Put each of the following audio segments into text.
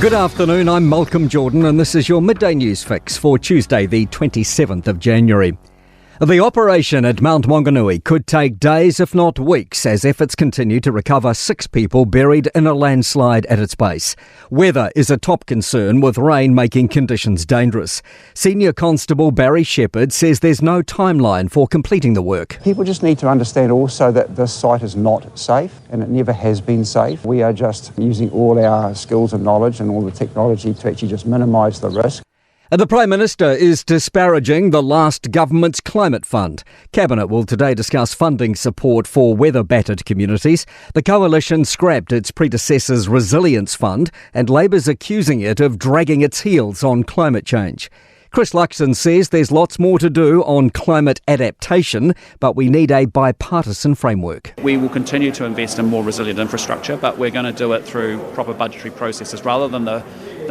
Good afternoon, I'm Malcolm Jordan and this is your Midday News Fix for Tuesday the 27th of January. The operation at Mount Maunganui could take days if not weeks as efforts continue to recover 6 people buried in a landslide at its base. Weather is a top concern with rain making conditions dangerous. Senior Constable Barry Shepherd says there's no timeline for completing the work. People just need to understand also that this site is not safe and it never has been safe. We are just using all our skills and knowledge and all the technology to actually just minimise the risk. The Prime Minister is disparaging the last government's climate fund. Cabinet will today discuss funding support for weather-battered communities. The coalition scrapped its predecessor's resilience fund and Labour's accusing it of dragging its heels on climate change. Chris Luxon says there's lots more to do on climate adaptation, but we need a bipartisan framework. We will continue to invest in more resilient infrastructure, but we're going to do it through proper budgetary processes rather than the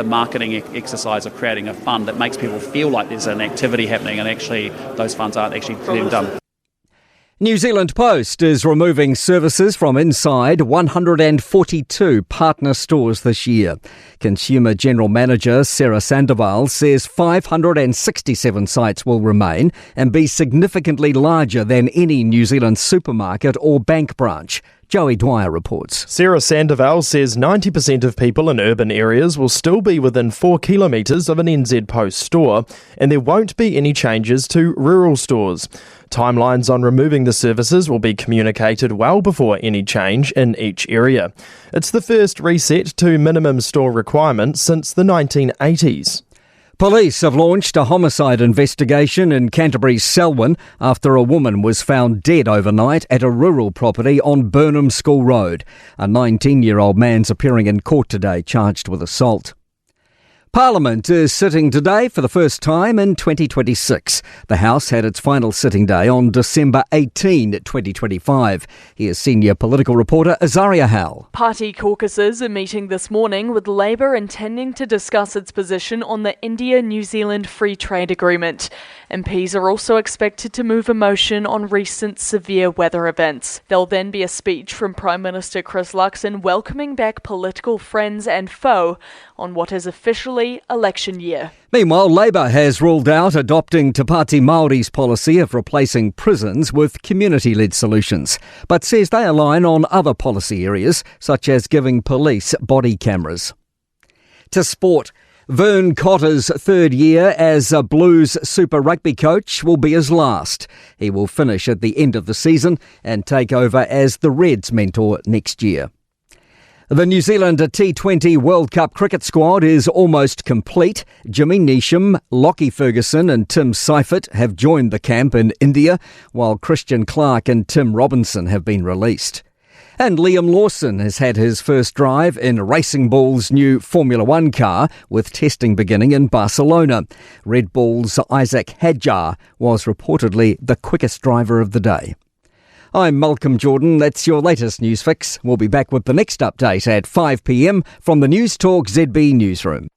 marketing exercise of creating a fund that makes people feel like there's an activity happening and actually those funds aren't actually being done. New Zealand Post is removing services from inside 142 partner stores this year. Consumer General Manager Sarah Sandoval says 567 sites will remain and be significantly larger than any New Zealand supermarket or bank branch. Joey Dwyer reports. Sarah Sandoval says 90% of people in urban areas will still be within 4 kilometres of an NZ Post store, and there won't be any changes to rural stores. Timelines on removing the services will be communicated well before any change in each area. It's the first reset to minimum store requirements since the 1980s. Police have launched a homicide investigation in Canterbury's Selwyn after a woman was found dead overnight at a rural property on Burnham School Road. A 19-year-old man's appearing in court today charged with assault. Parliament is sitting today for the first time in 2026. The House had its final sitting day on December 18, 2025. Here's senior political reporter Azaria Howell. Party caucuses are meeting this morning with Labour intending to discuss its position on the India-New Zealand Free Trade Agreement. MPs are also expected to move a motion on recent severe weather events. There'll then be a speech from Prime Minister Chris Luxon welcoming back political friends and foe on what is officially election year. Meanwhile, Labour has ruled out adopting Te Pāti Māori's policy of replacing prisons with community-led solutions, but says they align on other policy areas, such as giving police body cameras. To sport. Vern Cotter's third year as a Blues Super Rugby coach will be his last. He will finish at the end of the season and take over as the Reds mentor next year. The New Zealand T20 World Cup cricket squad is almost complete. Jimmy Neesham, Lockie Ferguson and Tim Seifert have joined the camp in India, while Christian Clark and Tim Robinson have been released. And Liam Lawson has had his first drive in Racing Bull's new Formula One car, with testing beginning in Barcelona. Red Bull's Isaac Hadjar was reportedly the quickest driver of the day. I'm Malcolm Jordan. That's your latest news fix. We'll be back with the next update at 5 p.m. from the Newstalk ZB newsroom.